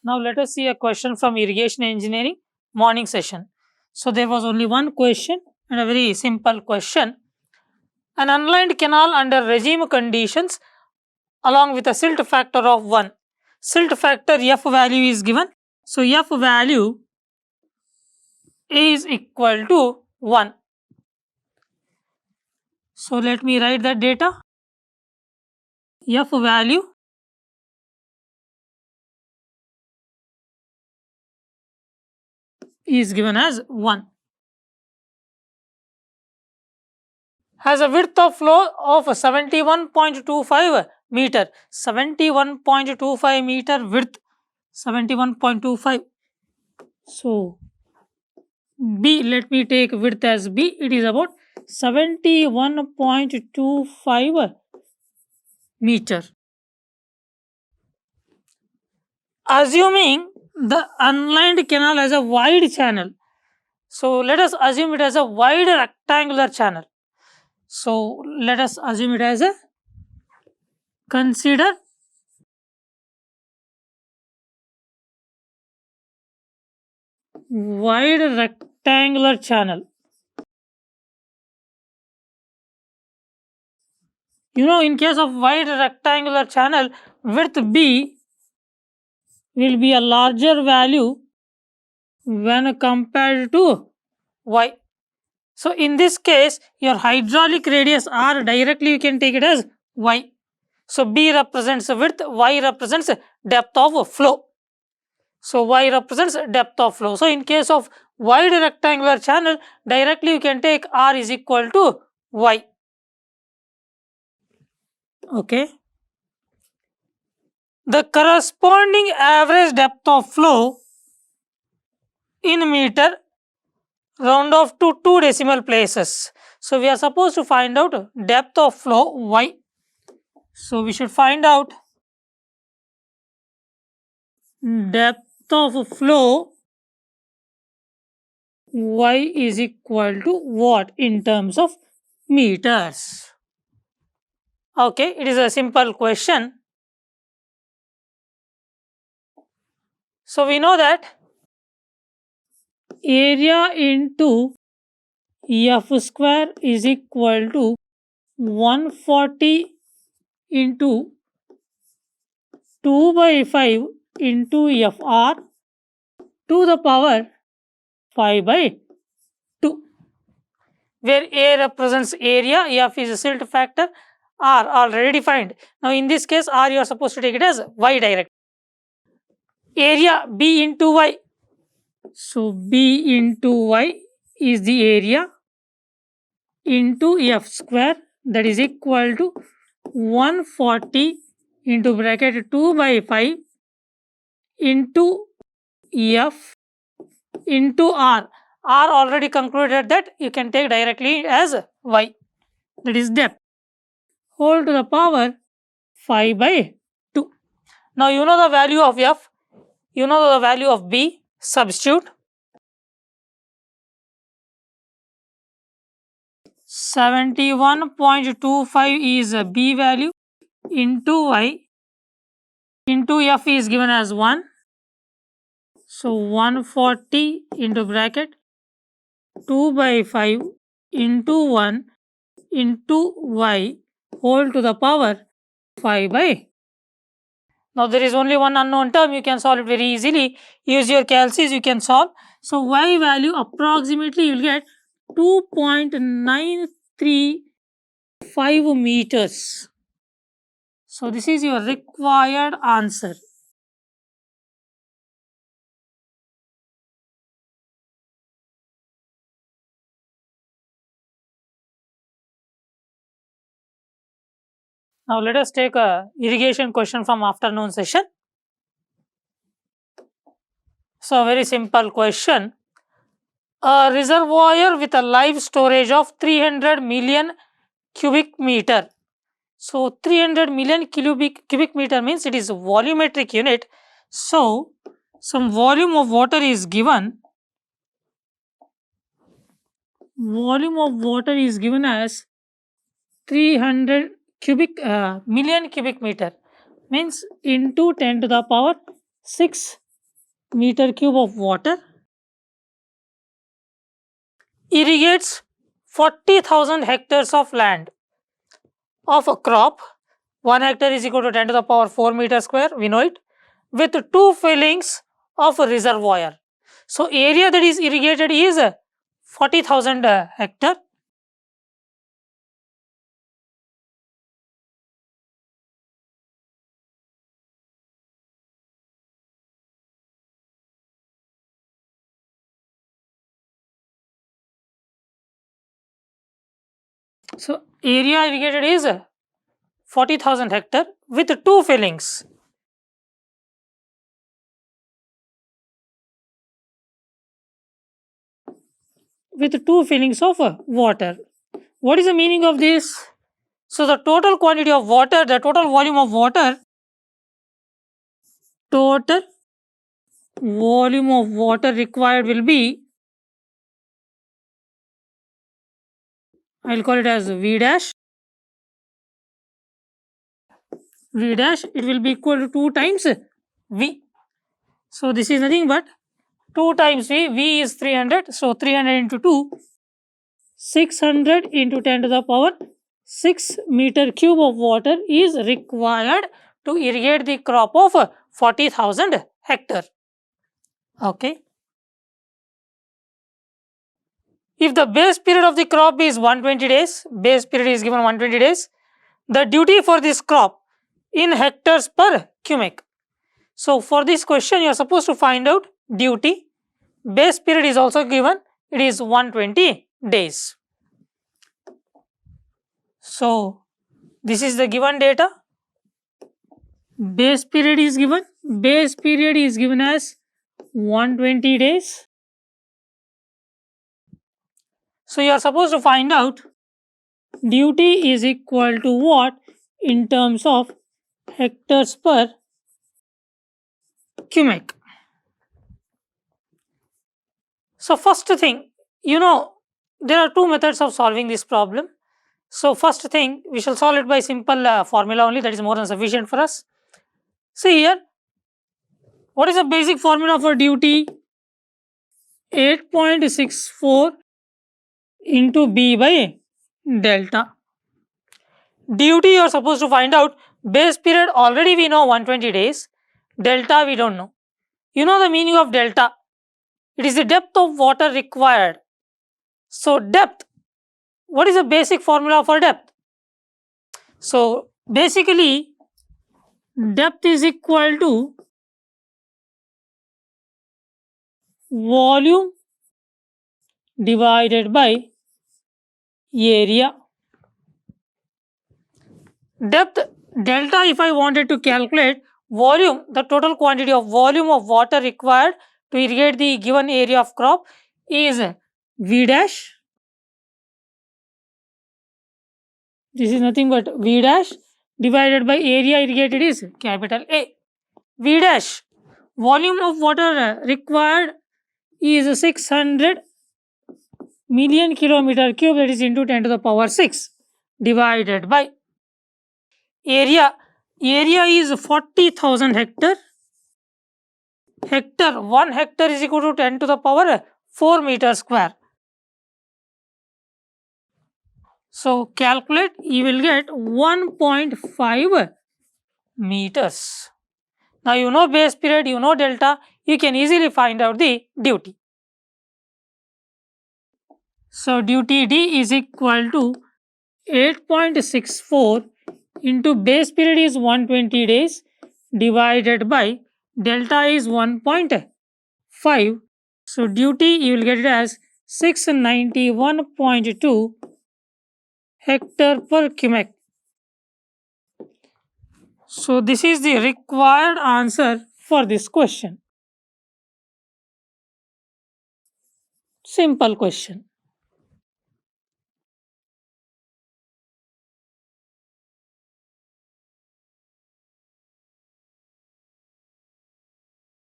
Now let us see a question from irrigation engineering morning session. So there was only one question and a very simple question. An unlined canal under regime conditions along with a silt factor of 1. Silt factor F value is given. So F value is equal to 1. So let me write that data. F value is given as 1. Has a width of flow of 71.25 meter. 71.25 meter width. 71.25. So B, let me take width as B. It is about 71.25 meter. Assuming the unlined canal has a wide channel. So let us assume it as a wide rectangular channel. So let us assume it as a consider wide rectangular channel. In case of wide rectangular channel, width B will be a larger value when compared to Y. So in this case, your hydraulic radius R directly you can take it as Y. So B represents width, Y represents depth of flow. So Y represents depth of flow. So in case of wide rectangular channel, directly you can take R is equal to Y. Okay. The corresponding average depth of flow in meter round off to 2 decimal places. So we are supposed to find out depth of flow Y. So we should find out depth of flow Y is equal to what in terms of meters. Okay, it is a simple question. So we know that area into F square is equal to 140 into 2 by 5 into Fr to the power 5 by 2, where A represents area, F is a silt factor, R already defined. Now in this case, R you are supposed to take it as Y direct. Area B into Y. So B into Y is the area into F square, that is equal to 140 into bracket 2 by 5 into F into R. R already concluded that you can take directly as Y, that is depth, whole to the power 5 by 2. Now you know the value of F, you know the value of B, substitute. 71.25 is a B value into Y into F is given as 1. So 140 into bracket 2 by 5 into 1 into Y whole to the power 5 by. Now there is only one unknown term, you can solve it very easily. Use your calcs, you can solve. So Y value approximately you will get 2.935 meters. So this is your required answer. Now let us take a irrigation question from afternoon session. So very simple question. A reservoir with a live storage of 300 million cubic meter. So 300 million cubic meter means it is a volumetric unit. So some volume of water is given. Volume of water is given as 300 million cubic meter, means into 10 to the power 6 meter cube of water irrigates 40,000 hectares of land of a crop. 1 hectare is equal to 10 to the power 4 meter square, we know it, with 2 fillings of a reservoir. So area that is irrigated is 40,000 hectare. So area irrigated is 40,000 hectare with 2 fillings. With 2 fillings of water. What is the meaning of this? So the total quantity of water, the total volume of water, total volume of water required will be, I will call it as V dash. V dash, it will be equal to 2 times V. So this is nothing but 2 times V. V is 300. So 300 into 2, 600 into 10 to the power 6 meter cube of water is required to irrigate the crop of 40,000 hectare. Okay. If the base period of the crop is 120 days, base period is given 120 days, the duty for this crop in hectares per cubic. So for this question, you are supposed to find out duty. Base period is also given, it is 120 days. So this is the given data. Base period is given. Base period is given as 120 days. So you are supposed to find out duty is equal to what in terms of hectares per cubic. So first thing, there are 2 methods of solving this problem. So first thing, we shall solve it by simple formula only, that is more than sufficient for us. See here, what is the basic formula for duty? 8.64 into B by delta. Duty you are supposed to find out. Base period already we know 120 days. Delta we don't know. You know the meaning of delta. It is the depth of water required. So depth, what is the basic formula for depth? So basically depth is equal to volume divided by area. Depth delta, if I wanted to calculate volume, the total quantity of volume of water required to irrigate the given area of crop is V dash. This is nothing but V dash divided by area irrigated is capital A. V dash, volume of water required is 600 million kilometer cube, that is into 10 to the power 6 divided by area. Area is 40,000 hectare. Hectare, 1 hectare is equal to 10 to the power 4 meter square. So calculate, you will get 1.5 meters. Now you know base period, you know delta, you can easily find out the duty. So duty D is equal to 8.64 into base period is 120 days divided by delta is 1.5. So duty you will get it as 691.2 hectare per cubic. So this is the required answer for this question. Simple question.